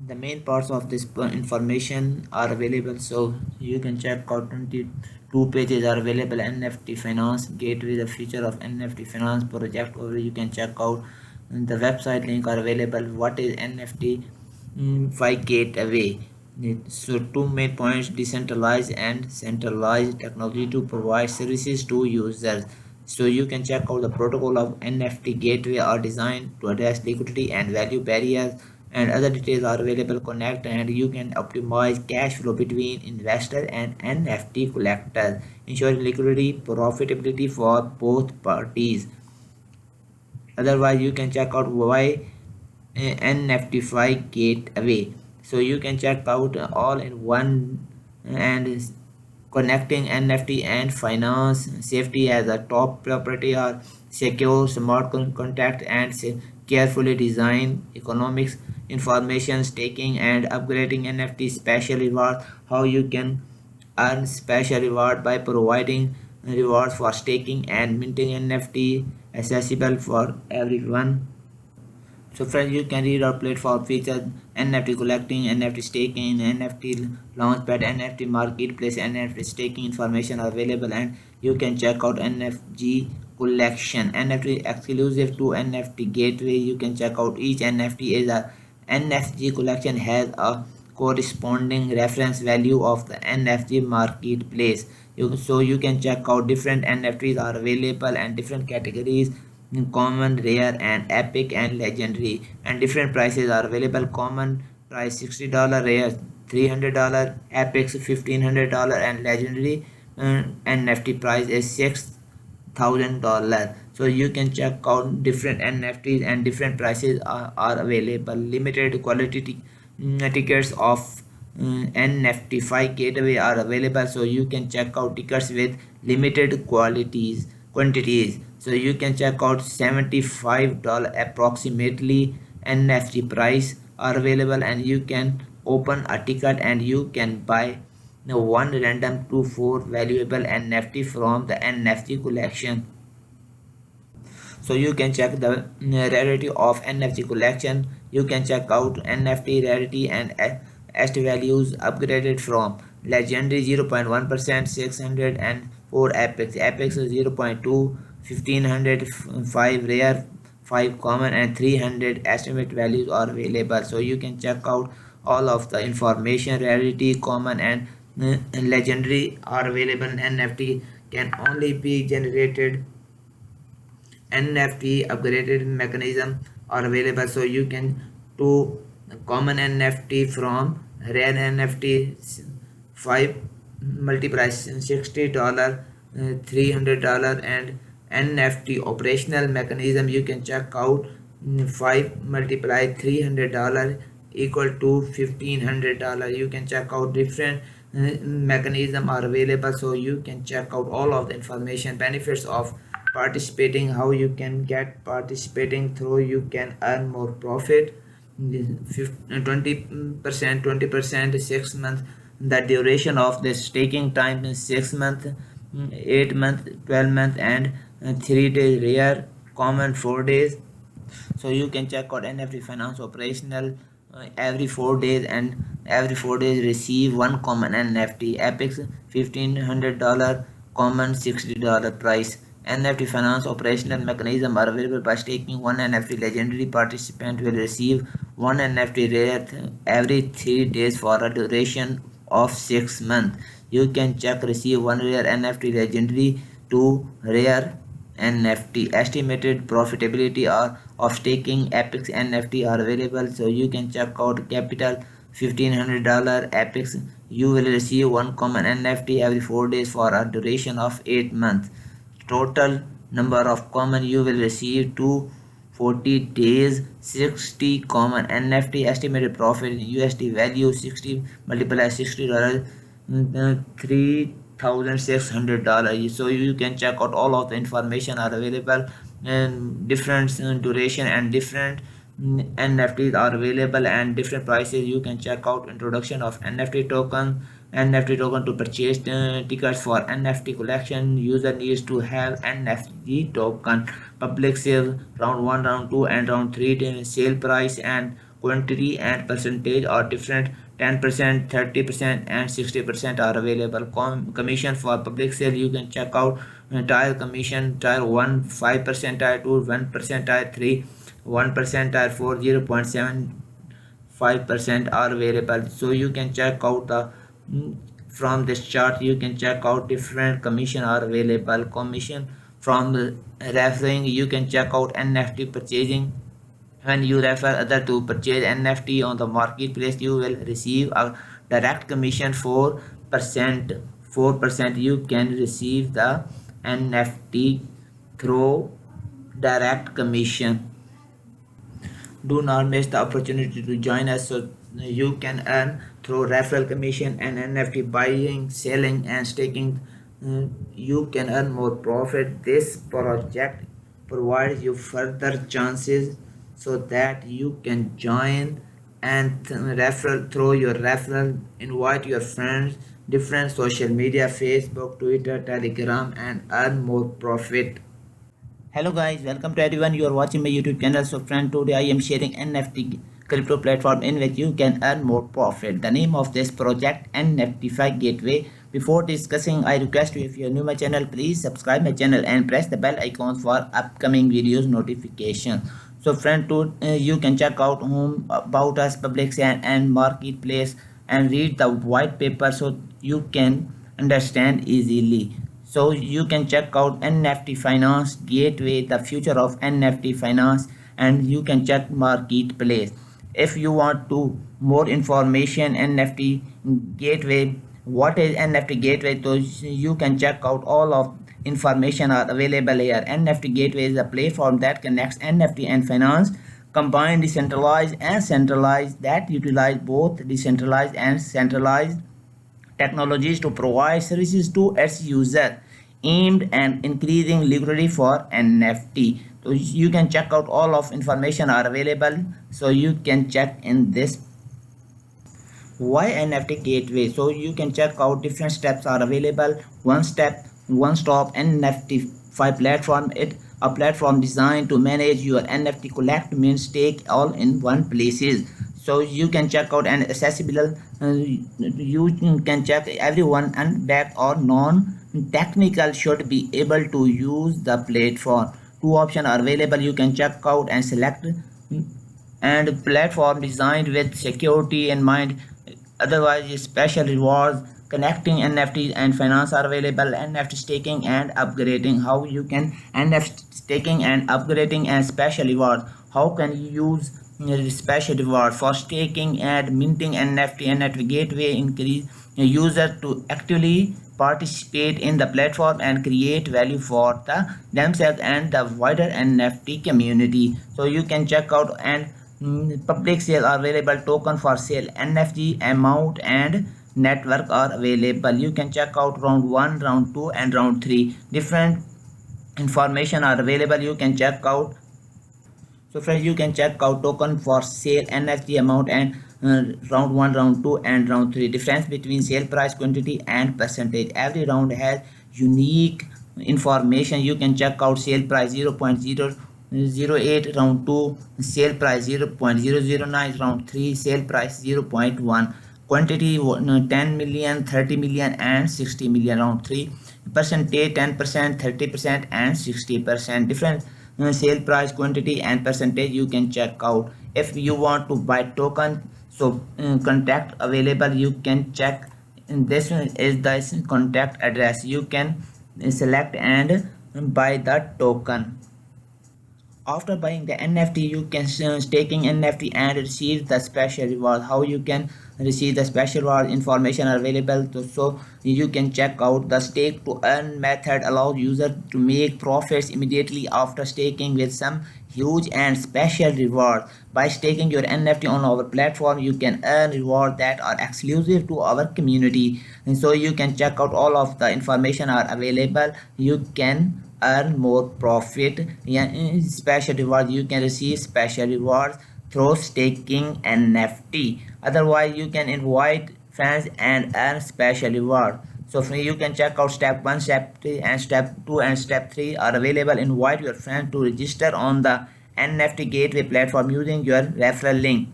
the main parts of this information are available, so you can check out 22 pages are available. NFT finance gateway, the future of NFT finance project, or you can check out the website link are available. What is NFT? Fi gateway. So two main points: decentralized and centralized technology to provide services to users. So you can check out the protocol of NFT gateway are designed to address liquidity and value barriers, and other details are available. Connect and you can optimize cash flow between investor and NFT collectors, ensuring liquidity profitability for both parties. Otherwise, you can check out why NFTify gateway. So you can check out all in one, and connecting NFT and finance safety as a top priority are secure smart contract and carefully designed economics information staking and upgrading NFT special reward. How you can earn special reward by providing rewards for staking and minting NFT accessible for everyone. So friends, you can read our platform features: NFT collecting, NFT staking, NFT launchpad, NFT marketplace, NFT staking information are available, and you can check out NFG collection, NFT exclusive to NFT gateway. You can check out each NFT is a NFG collection has a corresponding reference value of the NFT marketplace. So you can check out different NFTs are available and different categories: common, rare, and epic and legendary, and different prices are available. Common price $60, rare $300, epic $1,500, and legendary NFT price is $6,000. So you can check out different NFTs and different prices are available. Limited quality tickets of NFT gateway are available, so you can check out tickets with limited quantities. So you can check out $75 approximately NFT price are available, and you can open a ticket and you can buy one random to four valuable NFT from the NFT collection. So you can check the rarity of NFT collection. You can check out NFT rarity and est values upgraded from legendary 0.1%, 604 epics 0.2, 1505 rare, 5 common, and 300 estimate values are available. So you can check out all of the information. Rarity, common, and legendary are available. NFT can only be generated. NFT upgraded mechanism are available, so you can do common NFT from rare NFT 5 multiply $60, $300, and NFT operational mechanism. You can check out 5 multiply $300 equal to $1,500. You can check out different mechanism are available, so you can check out all of the information. Benefits of participating: how you can get participating through, you can earn more profit 20%, 6 months. The duration of the staking time is 6 months, 8 months, 12 months, and 3 days. Rare, common 4 days. So you can check out NFT finance operational every 4 days, and every 4 days receive one common NFT. Epics $1,500, common $60 price. NFT finance operational mechanism are available. By staking one NFT, legendary participant will receive one NFT rare every 3 days for a duration of 6 months. You can check receive one rare NFT, legendary, two rare NFT. Estimated profitability of staking epics NFT are available, so you can check out capital $1,500 epics. You will receive one common NFT every 4 days for a duration of 8 months. Total number of common you will receive 240 days. 60 common NFT. Estimated profit in USD value 60 multiplied $60, $3,600. So you can check out all of the information are available, and different duration and different NFTs are available and different prices. You can check out introduction of NFT token to purchase tickets for NFT collection. User needs to have NFT token. Public sale round 1, round 2, and round 3. Sale price and quantity and percentage are different. 10%, 30% and 60% are available. Commission for public sale, you can check out tire commission, tire 1 5%, tire 2 1%, tire 3 1%, tire 4 0.75% are available. So you can check out the from this chart you can check out different commission are available. Commission from referring, you can check out NFT purchasing. When you refer other to purchase NFT on the marketplace, you will receive a direct commission 4%. 4% you can receive the NFT through direct commission. Do not miss the opportunity to join us so you can earn through referral commission and NFT buying, selling and staking. You can earn more profit. This project provides you further chances so that you can join and referral through your referral, invite your friends, different social media, Facebook, Twitter, Telegram and earn more profit. Hello guys, welcome to everyone. You are watching my YouTube channel. So friend, today I am sharing NFT crypto platform in which you can earn more profit. The name of this project NFTify Gateway. Before discussing, I request you, if you are new to my channel, please subscribe my channel and press the bell icon for upcoming videos notification. So friend, you can check out home about us, public and marketplace and read the white paper so you can understand easily. So you can check out NFT Finance Gateway, the future of NFT finance, and you can check marketplace. If you want to more information NFT Gateway, what is NFT Gateway? So you can check out all of information are available here. NFT Gateway is a platform that connects NFT and finance, combined decentralized and centralized, that utilize both decentralized and centralized technologies to provide services to its user, aimed at increasing liquidity for NFT. So you can check out all of information are available. So you can check in this. Why NFT Gateway? So you can check out different steps are available. One stop NFTify platform. It a platform designed to manage your NFT, collect, mint, stake all in one places. So you can check out and accessible. You can check everyone and back or non-technical should be able to use the platform. Two options are available. You can check out and select and platform designed with security in mind. Otherwise, special rewards connecting NFT and finance are available. NFT staking and upgrading. How you can NFT staking and upgrading and special rewards. How can you use special reward for staking and minting NFT Gateway increase user to actively participate in the platform and create value for themselves and the wider NFT community. So you can check out and public sale are available. Token for sale, NFT amount and network are available. You can check out round 1, round 2 and round 3. Different information are available. You can check out. So friends, you can check out token for sale, NFT amount and round 1, round 2 and round 3. Difference between sale price, quantity and percentage. Every round has unique information. You can check out sale price 0.008, round 2 sale price 0.009, round 3 sale price 0.1, quantity 10 million, 30 million and 60 million, round 3 percentage 10%, 30% and 60%. Different sale price, quantity and percentage you can check out. If you want to buy token, so contact available, you can check. This is the contact address. You can select and buy the token. After buying the NFT, you can staking NFT and receive the special reward. How you can receive the special reward information are available. So you can check out. The stake to earn method allows user to make profits immediately after staking with some huge and special reward. By staking your NFT on our platform, you can earn rewards that are exclusive to our community. And so you can check out all of the information are available. You can earn more profit. Special rewards, you can receive special rewards through staking NFT. Otherwise, you can invite fans and earn special reward. So you can check out step 1, step 3 and step 2 and step 3 are available. Invite your friends to register on the NFT Gateway platform using your referral link.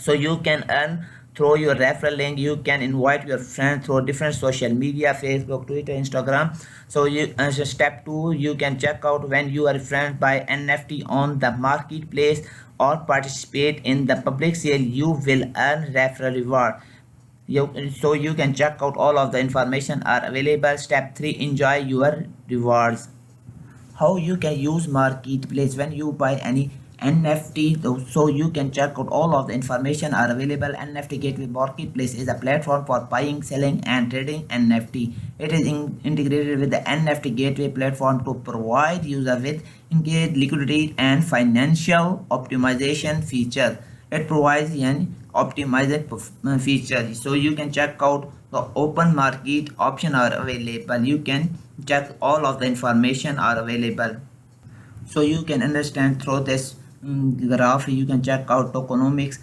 So you can earn through your referral link. You can invite your friends through different social media, Facebook, Twitter, Instagram. So step 2, you can check out when you are friends by NFT on the marketplace or participate in the public sale. You will earn referral reward. So you can check out all of the information are available. Step 3, enjoy your rewards. How you can use marketplace when you buy any NFT. So you can check out all of the information are available. NFT Gateway Marketplace is a platform for buying, selling and trading NFT. It is integrated with the NFT Gateway platform to provide user with engaged liquidity and financial optimization feature. It provides an optimized feature. So you can check out the open market option are available. You can check all of the information are available. So you can understand through this graph. You can check out tokenomics,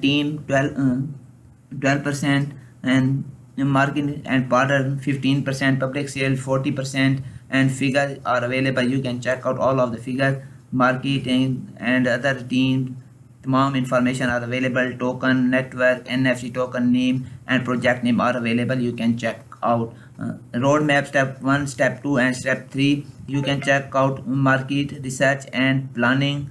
team 12% and market and partner 15%, public sale 40%, and figures are available. You can check out all of the figures, marketing and other team. Tamam information are available. Token network, NFC token name and project name are available. You can check out roadmap step 1, step 2 and step 3. You can check out market research and planning,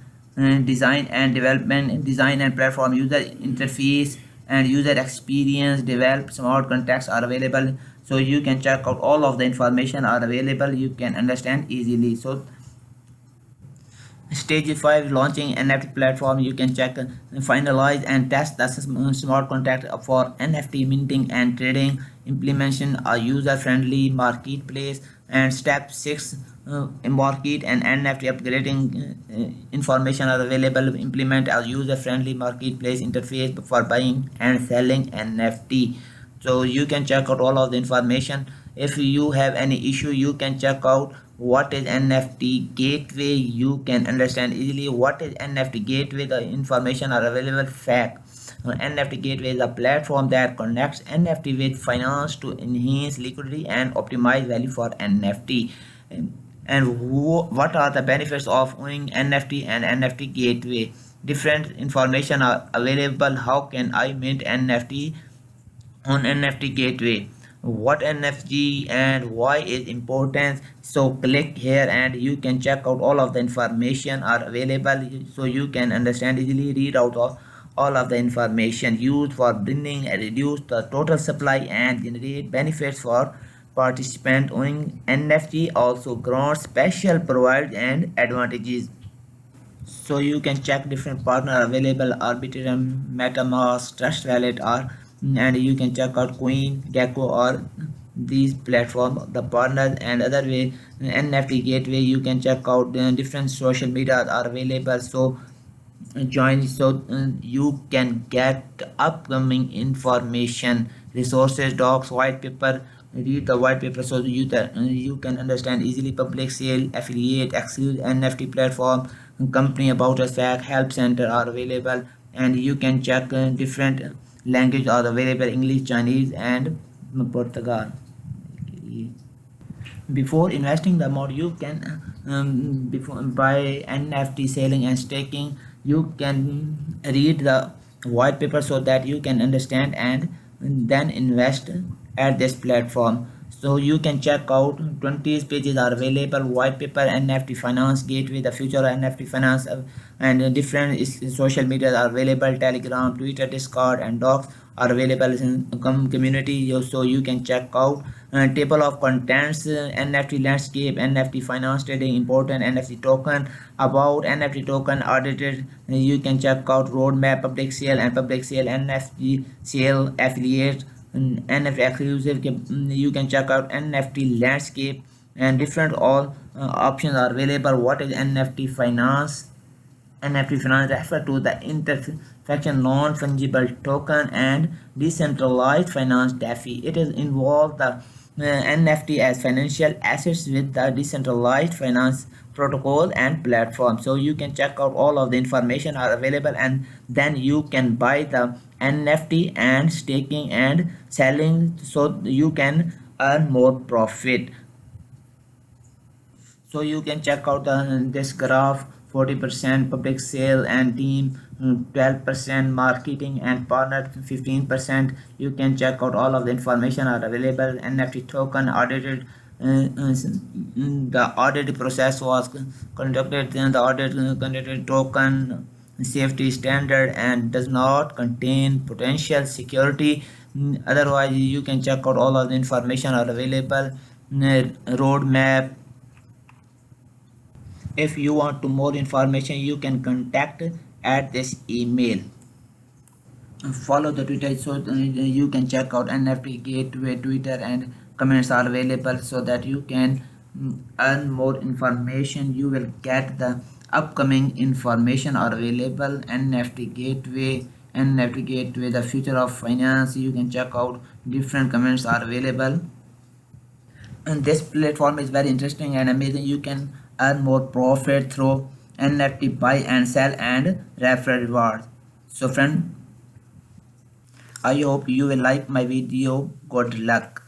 design and development, design and platform, user interface and user experience, develop smart contracts are available. So you can check out all of the information are available. You can understand easily. So Stage 5, launching NFT platform. You can check, finalize and test the smart contract for NFT minting and trading. Implementation a user-friendly marketplace. And step 6, market and NFT upgrading information are available. Implement a user-friendly marketplace interface for buying and selling NFT. So you can check out all of the information. If you have any issue, you can check out what is NFT gateway. You can understand easily what is NFT gateway. The information are available. Fact, NFT gateway is a platform that connects NFT with finance to enhance liquidity and optimize value for NFT. What are the benefits of owning NFT and NFT gateway? Different information are available. How can I mint NFT on NFT gateway? What NFT and why is important? So click here and you can check out all of the information are available. So you can understand easily, read out all of the information used for bringing and reduce the total supply and generate benefits for participant owning NFT. Also grants special provide and advantages. So you can check different partner available: Arbitrum, MetaMask, Trust Wallet, or and you can check out Coin, Gecko, or these platform the partners. And other way, NFT gateway, you can check out different social media are available. So join, so you can get upcoming information, resources, docs, white paper. Read the white paper so you can understand easily. Public sale, affiliate, exclusive NFT platform, company about us, fact, help center are available. And you can check different language are available: English, Chinese and Portugal. Before investing the amount, you can before by NFT selling and staking, you can read the white paper so that you can understand and then invest at this platform. So you can check out 20 pages are available. White paper, NFT finance gateway, the future of NFT finance, and different social media are available: Telegram, Twitter, Discord and docs are available in community. So you can check out table of contents, NFT landscape, NFT finance trading, important NFT token, about NFT token audited. You can check out roadmap, public sale and public sale, NFT sale, affiliate, NFT exclusive. You can check out NFT landscape and different all options are available. What is NFT finance? NFT finance refers to the intersection non-fungible token and decentralized finance DeFi. It is involved the NFT as financial assets with the decentralized finance protocol and platform. So you can check out all of the information are available, and then you can buy the NFT and staking and selling so you can earn more profit. So you can check out this graph 40% public sale and team, 12% marketing and partner, 15%. You can check out all of the information are available. NFT token audited, the audit process was conducted, the audit conducted token safety standard and does not contain potential security. Otherwise you can check out all of the information are available. Roadmap. If you want to more information you can contact at this email. Follow the Twitter so you can check out NFT Gateway Twitter, and comments are available so that you can earn more information. You will get the upcoming information are available. NFT Gateway, the future of finance. You can check out different comments are available. And this platform is very interesting and amazing. You can earn more profit through NFT buy and sell and referral rewards. So friend, I hope you will like my video. Good luck.